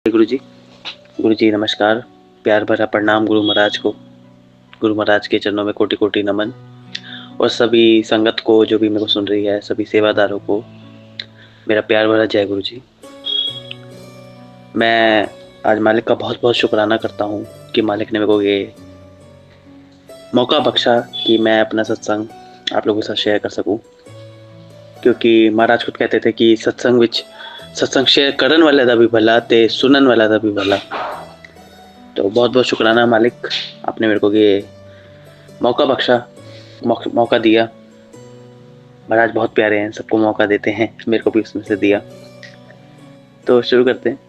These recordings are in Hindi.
गुरु जी नमस्कार। प्यार भरा प्रणाम गुरु महाराज को। गुरु महाराज के चरणों में कोटि कोटि नमन। और सभी संगत को जो भी मेरे को सुन रही है, सभी सेवादारों को मेरा प्यार भरा जय गुरु जी। मैं आज मालिक का बहुत बहुत शुक्राना करता हूँ कि मालिक ने मेरे को ये मौका बख्शा कि मैं अपना सत्संग आप लोगों के साथ शेयर कर सकूँ। क्योंकि महाराज खुद कहते थे कि सत्संग शेयर करन वाले दा भी भला ते सुनन वाला दा भी भला। तो बहुत बहुत शुक्राना मालिक, आपने मेरे को ये मौका बख्शा, मौका दिया। महाराज बहुत प्यारे हैं, सबको मौका देते हैं, मेरे को भी उसमें से दिया। तो शुरू करते हैं।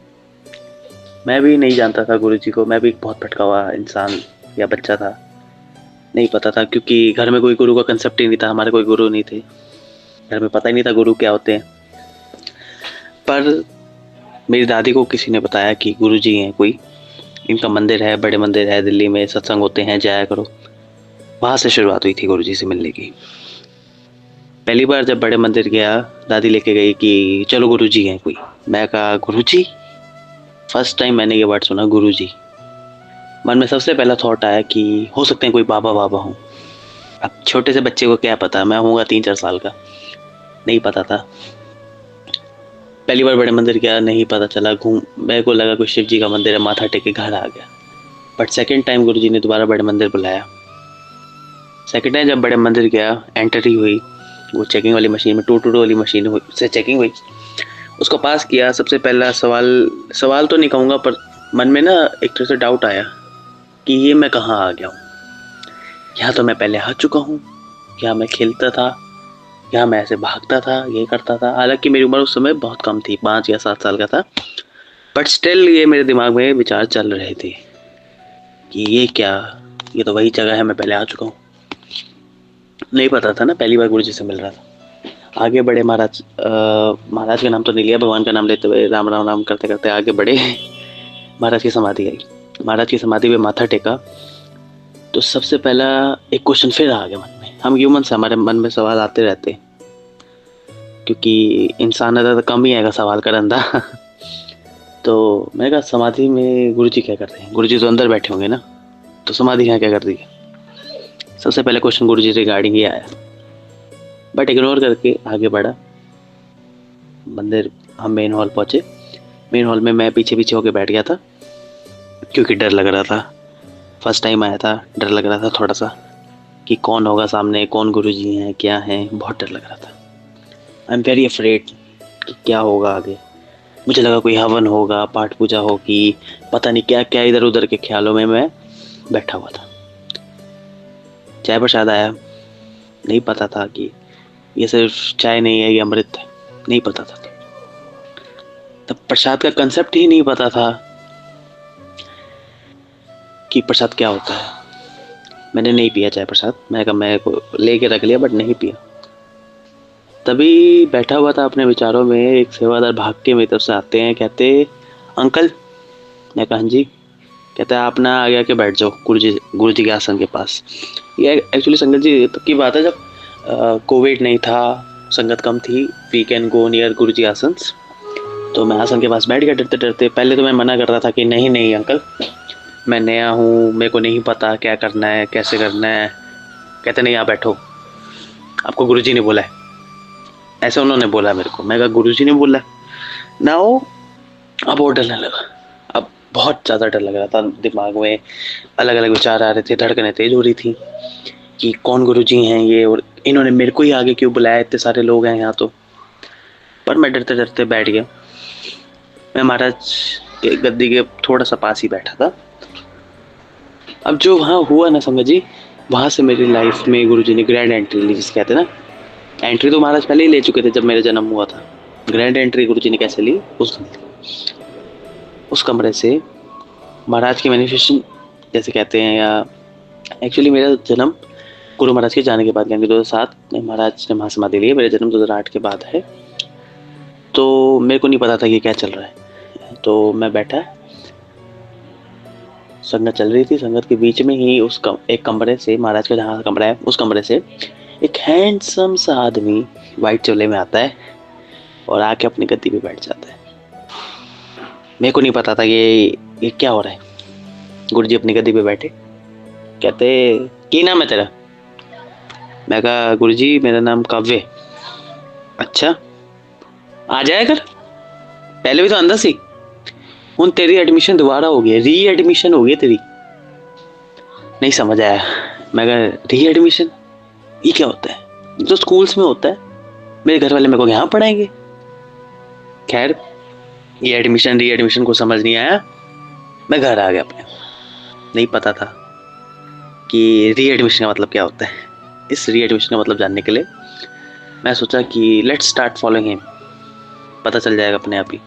मैं भी नहीं जानता था गुरु जी को, मैं भी बहुत भटका हुआ इंसान या बच्चा था, नहीं पता था क्योंकि घर में कोई गुरु का कंसेप्ट ही नहीं था। हमारे कोई गुरु नहीं थे, घर में पता ही नहीं था गुरु क्या होते हैं। पर मेरी दादी को किसी ने बताया कि गुरु जी हैं कोई, इनका मंदिर है, बड़े मंदिर है दिल्ली में, सत्संग होते हैं, जाया करो। वहाँ से शुरुआत हुई थी गुरु जी से मिलने की। पहली बार जब बड़े मंदिर गया, दादी लेके गई कि चलो गुरु जी हैं कोई। मैं कहा गुरु जी, फर्स्ट टाइम मैंने ये वर्ड सुना गुरु जी। मन में सबसे पहला थॉट आया कि हो सकते हैं कोई बाबा बाबा हो। अब छोटे से बच्चे को क्या पता, मैं होऊंगा 3-4 साल का, नहीं पता था। पहली बार बड़े मंदिर गया, नहीं पता चला, मेरे को लगा कोई शिव जी का मंदिर है, माथा टेक के घर आ गया। बट सेकेंड टाइम गुरु जी ने दोबारा बड़े मंदिर बुलाया। सेकेंड टाइम जब बड़े मंदिर गया, एंट्री हुई, वो चेकिंग वाली मशीन में, टू वाली मशीन हुई, उससे चेकिंग हुई, उसको पास किया। सबसे पहला सवाल तो नहीं कहूँगा, पर मन में ना एक तरह से डाउट आया कि ये मैं कहाँ आ गया हूँ। यहाँ तो मैं पहले आ चुका हूँ, यहाँ मैं खेलता था, यहाँ मैं ऐसे भागता था, ये करता था। हालांकि मेरी उम्र उस समय बहुत कम थी, 5 या 7 साल का था, बट स्टिल ये मेरे दिमाग में विचार चल रहे थे कि ये क्या, ये तो वही जगह है, मैं पहले आ चुका हूँ। नहीं पता था ना, पहली बार गुरु जी से मिल रहा था। आगे बढ़े, महाराज का नाम तो नहीं लिया, भगवान का नाम लेते हुए राम राम राम करते करते आगे बढ़े। महाराज की समाधि आई, महाराज की समाधि पे माथा टेका। तो सबसे पहला एक क्वेश्चन फिर आ गया मन में। हम ह्यूमन से, हमारे मन में सवाल आते रहते, क्योंकि इंसान तो कम ही आएगा सवाल करन दा। तो मैंने कहा समाधि में गुरु जी क्या कर रहे हैं, गुरु जी तो अंदर बैठे होंगे ना, तो समाधि यहाँ क्या कर दी है। सबसे पहले क्वेश्चन गुरु जी रिगार्डिंग ही आया, बट इग्नोर करके आगे बढ़ा। मंदिर, हम मेन हॉल पहुँचे। मेन हॉल में मैं पीछे पीछे होके बैठ गया था, क्योंकि डर लग रहा था। फर्स्ट टाइम आया था, डर लग रहा था थोड़ा सा कि कौन होगा सामने, कौन गुरु जी हैं, क्या हैं, बहुत डर लग रहा था। आई एम वेरी अफ्रेड कि क्या होगा आगे। मुझे लगा कोई हवन होगा, पाठ पूजा होगी, पता नहीं क्या क्या, इधर उधर के ख्यालों में मैं बैठा हुआ था। चाय प्रसाद आया, नहीं पता था कि ये सिर्फ चाय नहीं है, ये अमृत है, नहीं पता था। तब प्रसाद का कंसेप्ट ही नहीं पता था कि प्रसाद क्या होता है। मैंने नहीं पिया चाय प्रसाद, मैं कहा मैं को लेके रख लिया, बट नहीं पिया। तभी बैठा हुआ था अपने विचारों में, एक सेवादार भाग के मेरी तरफ से आते हैं, कहते अंकल। मैं कहा हाँ जी। कहते आप ना आगे आके बैठ जाओ गुरु जी के आसन के पास। ये एक्चुअली संगत जी तब की बात है जब कोविड नहीं था, संगत कम थी, वी कैन गो नियर गुरु जी आसन। तो मैं आसन के पास बैठ गया डरते डरते। पहले तो मैं मना कर रहा था कि नहीं अंकल, मैं नया हूँ, मेरे को नहीं पता क्या करना है, कैसे करना है। कहते नहीं, आप बैठो, आपको गुरुजी ने बोला है, ऐसे उन्होंने बोला मेरे को। मैं कहा गुरुजी ने बोला ना हो। अब और डरने लगा, अब बहुत ज़्यादा डर लग रहा था। दिमाग में अलग अलग विचार आ रहे थे, धड़कनें तेज हो रही थी कि कौन गुरुजी हैं ये, और इन्होंने मेरे को ही आगे क्यों बुलाया, इतने सारे लोग हैं यहाँ तो। पर मैं डरते डरते बैठ गया। मैं महाराज के गद्दी के थोड़ा सा पास ही बैठा था। अब जो वहाँ हुआ ना संगत जी, वहाँ से मेरी लाइफ में गुरुजी ने ग्रैंड एंट्री ली, जिसे कहते हैं ना। एंट्री तो महाराज पहले ही ले चुके थे जब मेरा जन्म हुआ था। ग्रैंड एंट्री गुरुजी ने कैसे ली, उस कमरे से महाराज की मैनिफेस्टेशन जैसे कहते हैं, या एक्चुअली मेरा जन्म गुरु महाराज के जाने के बाद, यानी 2007 में महाराज ने महासमाधि ली, मेरा जन्म 2008 के बाद है। तो मेरे को नहीं पता था कि क्या चल रहा है। तो मैं बैठा, संगत चल रही थी, संगत के बीच में ही एक कमरे से, महाराज का जहाँ कमरा है उस कमरे से एक हैंडसम सा आदमी वाइट चोले में आता है और आके अपनी गद्दी पे बैठ जाता है। मेरे को नहीं पता था ये क्या हो रहा है। गुरुजी अपनी गद्दी पे बैठे, कहते की नाम है तेरा? मैं कहा गुरुजी मेरा नाम काव्य। अच्छा आ जाया कर, पहले भी तो आंदा सी, हुन तेरी एडमिशन दोबारा हो गई, री एडमिशन हो गई तेरी। नहीं समझ आया। मैं कहा री एडमिशन ये क्या होता है? जो स्कूल्स में होता है, मेरे घर वाले मेरे को यहाँ पढ़ाएंगे। खैर ये एडमिशन री एडमिशन को समझ नहीं आया, मैं घर आ गया अपने। नहीं पता था कि री एडमिशन का मतलब क्या होता है। इस री एडमिशन का मतलब जानने के लिए मैं सोचा कि लेट्स स्टार्ट फॉलोइंग हिम, पता चल जाएगा अपने आप ही।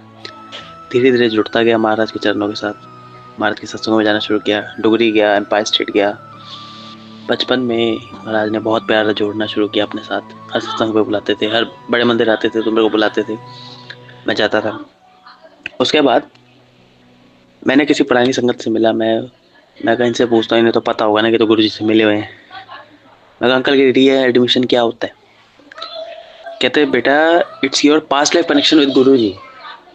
धीरे धीरे जुड़ता गया महाराज के चरणों के साथ, महाराज के सत्संगों में जाना शुरू किया। डुगरी गया, एम्पायर स्टेट गया। बचपन में महाराज ने बहुत प्यार जोड़ना शुरू किया अपने साथ। हर सत्संग पे बुलाते थे, हर बड़े मंदिर आते थे तो मेरे को बुलाते थे, मैं जाता था। उसके बाद मैंने किसी पुरानी संगत से मिला। मैं कहीं से पूछता हूँ, इन्हें तो पता होगा ना कि तो गुरुजी से मिले हुए हैं। मैं कहा अंकल की री एडमिशन क्या होता है? कहते बेटा it's your past life connection with Guruji.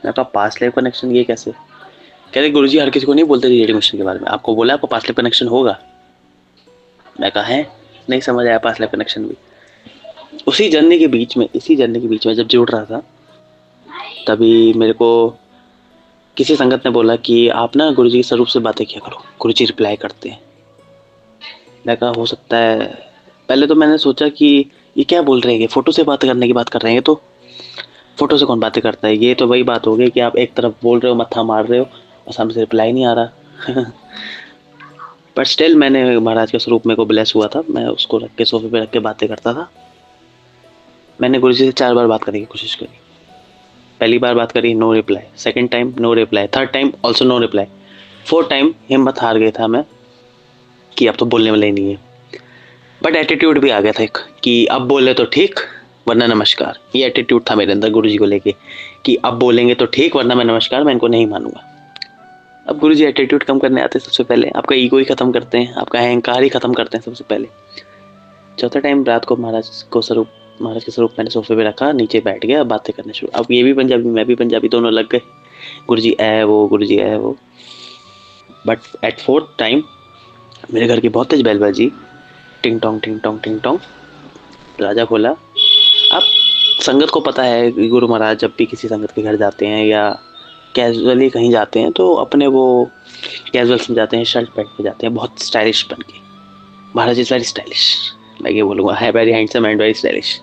मैं कहा पास्ट लाइफ कनेक्शन ये कैसे? कहते गुरुजी हर किसी को नहीं बोलते री एडमिशन के बारे में, आपको बोला आपको पास्ट लाइफ कनेक्शन होगा। मैं कहा है, नहीं समझ आया पास्ट लाइफ कनेक्शन भी। इसी जर्नी के बीच में जब जुड़ रहा था, तभी मेरे को किसी संगत ने बोला कि आप ना गुरुजी के स्वरूप से बातें किया करो, गुरुजी रिप्लाई करते हैं। मैं कहा हो सकता है। पहले तो मैंने सोचा कि ये क्या बोल रहे हैं, फोटो से बात करने की बात कर रहे हैं। तो फोटो से कौन बातें करता है? ये तो वही बात हो गई कि आप एक तरफ बोल रहे हो, मत्था मार रहे हो और सामने से रिप्लाई नहीं आ रहा। पर स्टिल मैंने महाराज के स्वरूप में को ब्लेस हुआ था, मैं उसको रख के सोफे पे रख के बातें करता था। मैंने गुरुजी से 4 बार बात करने की कोशिश करी। पहली बार बात करी, no reply. Second time no reply. Third time also no reply. Fourth time हिम्मत हार गया था मैं कि अब तो बोलने वाला ही नहीं है। बट एटीट्यूड भी आ गया था एक कि अब बोले तो ठीक वरना नमस्कार। ये एटीट्यूड था मेरे अंदर गुरुजी को लेके कि अब बोलेंगे तो ठीक वरना मैं नमस्कार, मैं इनको नहीं मानूंगा। अब गुरुजी एटीट्यूड कम करने आते हैं। सबसे पहले आपका ईगो ही खत्म करते हैं, आपका अहंकार ही खत्म करते हैं सबसे पहले। चौथा टाइम रात को महाराज के स्वरूप मैंने सोफे पे रखा, नीचे बैठ गया, बातें करने शुरू। अब ये भी पंजाबी मैं भी पंजाबी, दोनों लग गए। गुरुजी है वो। बट एट फोर्थ टाइम मेरे घर की बहुत तेज बैल बाजी, टिंग टोंग टिंग टोंग टिंग टोंग। दरवाजा खोला। अब संगत को पता है कि गुरु महाराज जब भी किसी संगत के घर जाते हैं या कैजुअली कहीं जाते हैं तो अपने वो कैजुअल्स में जाते हैं, शर्ट पैंट में जाते हैं, बहुत स्टाइलिश बन के। महाराज इज वेरी स्टाइलिश, मैं ये बोलूँगा, है very handsome and very stylish.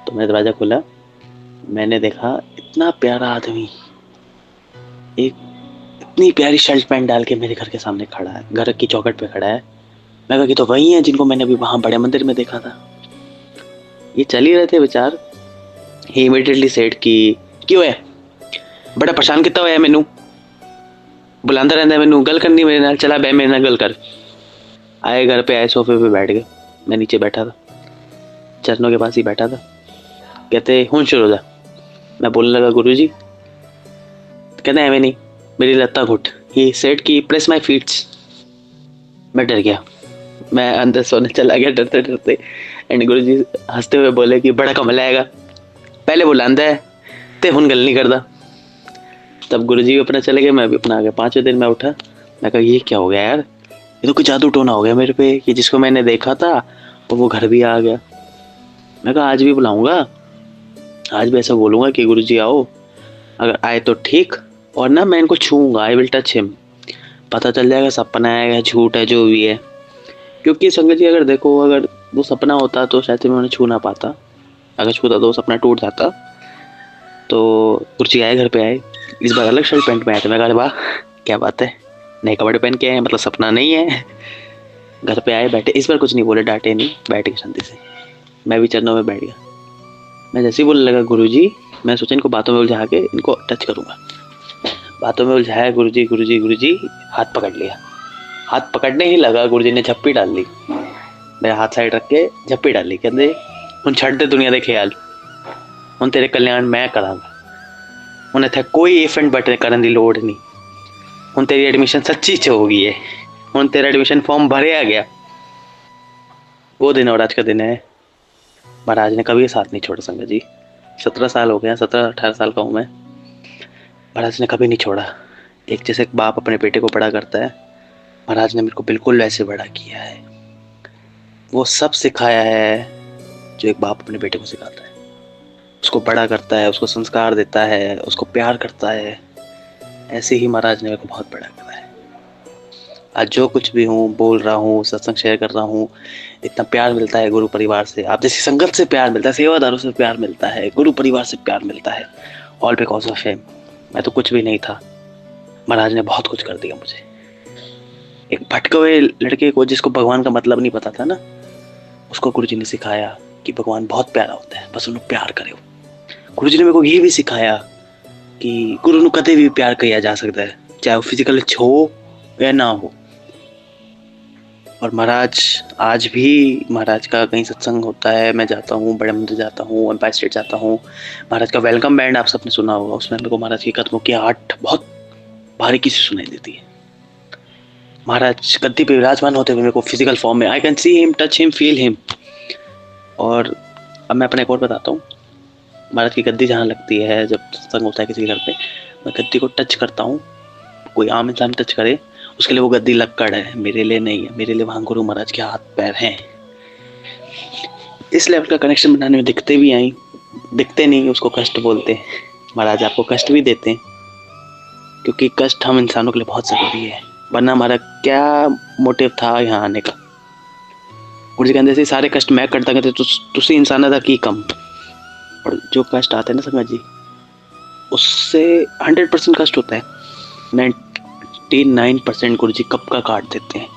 तो मैंने दरवाज़ा खोला, मैंने देखा इतना प्यारा आदमी एक इतनी प्यारी शर्ट पैंट डाल के मेरे घर के सामने खड़ा है, घर की चौखट पे खड़ा है। मैं कहा कि तो वही है जिनको मैंने अभी वहाँ बड़े मंदिर में देखा था। ये चल ही रहे थे विचार। ही इमीडिएटली सेड कि क्यों है बड़ा परेशान कितना होया मैनू, बुलांदा रहता है मैनू, गल करनी मेरे नाल, चला बह मेरे नाल गल कर। आए घर पे आए, सोफे पे बैठ गए, मैं नीचे बैठा था, चरणों के पास ही बैठा था। कहते हुन शुरू हो जा। मैं बोलने लगा गुरुजी। कहते एवं नहीं, मेरी लत्ता घुट। ही सेड कि प्रेस माई फीट्स। मैं डर गया, मैं अंदर सोने चला गया डरते डरते। एंड गुरुजी हंसते हुए बोले कि बड़ा कमला आएगा, पहले बुलांदा है ते हुन गल नहीं करदा। तब गुरुजी भी अपना चले गए, मैं भी अपना आ गया। 5वें दिन मैं उठा, मैं कहा ये क्या हो गया यार, ये तो कोई जादू टोना हो गया मेरे पे कि जिसको मैंने देखा था वो घर भी आ गया। मैं कहा आज भी बुलाऊंगा, आज भी ऐसा बोलूंगा कि गुरुजी आओ, अगर आए तो ठीक, और ना मैं इनको छूऊंगा, आई विल टच हिम। पता चल जाएगा सपना है या झूठ है, जो भी है। क्योंकि संगत जी अगर देखो, अगर वो सपना होता तो शायद मैं उन्हें छू ना पाता, अगर छूता तो वो सपना टूट जाता। तो गुरुजी आए, घर पे आए, इस बार अलग शर्ट पैंट में आए थे। मैं कहा वाह क्या बात है, नए कपड़े पहन के आए, मतलब सपना नहीं है। घर पे आए, बैठे, इस बार कुछ नहीं बोले, डांटे नहीं, बैठ गए शांति से। मैं भी चरणों में बैठ गया। मैं जैसे ही बोलने लगा गुरुजी, मैं सोचा इनको बातों में उलझा के इनको टच करूंगा। बातों में उलझाया, गुरुजी गुरुजी गुरुजी, हाथ पकड़ लिया। हाथ पकड़ने ही लगा, गुरुजी ने झप्पी डाल ली, मेरा हाथ साइड रख के झप्पी डाल ली। कहते हुन छड्ड दे दुनिया दे ख्याल, हुन तेरे कल्याण मैं करांगा, हुन इत्थे कोई इफ एंड बट करन दी लोड़ नहीं, हुन तेरी एडमिशन सच्ची च हो गई है, हुन तेरा एडमिशन फॉर्म भरे आ गया। वो दिन और आज का दिन है। महाराज ने कभी साथ नहीं छोड़ा संगत जी। 17 साल हो गया, 17-18 साल का हूँ मैं, महाराज ने कभी नहीं छोड़ा। एक जैसे एक बाप अपने बेटे को बड़ा करता है, महाराज ने मेरे को बिल्कुल वैसे बड़ा किया है। वो सब सिखाया है जो एक बाप अपने बेटे को सिखाता है। उसको बड़ा करता है, उसको संस्कार देता है, उसको प्यार करता है। ऐसे ही महाराज ने मेरे को बहुत बड़ा करा है। आज जो कुछ भी हूँ, बोल रहा हूँ, सत्संग शेयर कर रहा हूँ, इतना प्यार मिलता है गुरु परिवार से। आप जैसी संगत से प्यार मिलता है, सेवादारों से प्यार मिलता है, गुरु परिवार से प्यार मिलता है। All because of him. मैं तो कुछ भी नहीं था, महाराज ने बहुत कुछ कर दिया मुझे। एक भटके हुए लड़के को, जिसको भगवान का मतलब नहीं पता था ना, उसको गुरु जी ने सिखाया कि भगवान बहुत प्यारा होता है, बस उन्हें प्यार करे। गुरु जी ने मेरे को ये भी सिखाया कि गुरु ਨੂੰ कदे भी प्यार किया जा सकता है, चाहे वो फिजिकल हो या ना हो। और महाराज आज भी, महाराज का कहीं सत्संग होता है, मैं जाता हूँ, बड़े मंदिर जाता हूँ, एम्पायर स्टेट जाता हूँ। महाराज का वेलकम बैंड आप सबने सुना होगा, उसमें मेरे को महाराज के कदमों की आहट बहुत बारीकी से सुनाई देती है। महाराज गद्दी पे विराजमान होते हुए मेरे को फिजिकल फॉर्म में, I can see him, touch him, feel him. और अब मैं अपना एक और बताता हूँ। महाराज की गद्दी जहाँ लगती है, जब सत्संग होता है किसी के घर पे, मैं गद्दी को टच करता हूँ। कोई आम इंसान टच करे, उसके लिए वो गद्दी लक्कड़ है, मेरे लिए नहीं है। मेरे लिए वहाँ गुरु महाराज के हाथ पैर हैं। इस लेवल का कनेक्शन बनाने में दिखते नहीं, उसको कष्ट बोलते हैं। महाराज आपको कष्ट भी देते हैं, क्योंकि कष्ट हम इंसानों के लिए बहुत जरूरी है, वरना हमारा क्या मोटिव था यहाँ आने का। गुरु जी कहते थे सारे कष्ट मैं करता कहते तुसी इंसान था की कम। और जो कष्ट आते हैं ना संगत जी, उससे 100% कष्ट होता है, 99% गुरु जी कब का काट देते हैं।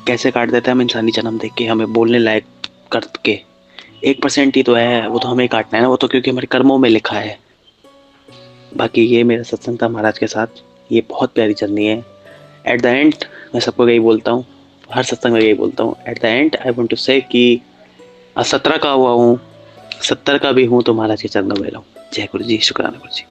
कैसे काट देते हैं? हम इंसानी जन्म देके, हमें बोलने लायक करके। 1% ही तो है, वो तो हमें काटना है ना, वो तो क्योंकि हमारे कर्मों में लिखा है। बाकी ये मेरा सत्संग था महाराज के साथ, ये बहुत प्यारी जर्नी है। एट द एंड मैं सबको यही बोलता हूँ, हर सत्संग में यही बोलता हूँ, at the end I want to say कि 17 का हुआ हूँ, 70 का भी हूँ, तो महाराज के चरणों में रहूँ। जय गुरु जी, शुक्राना गुरु जी।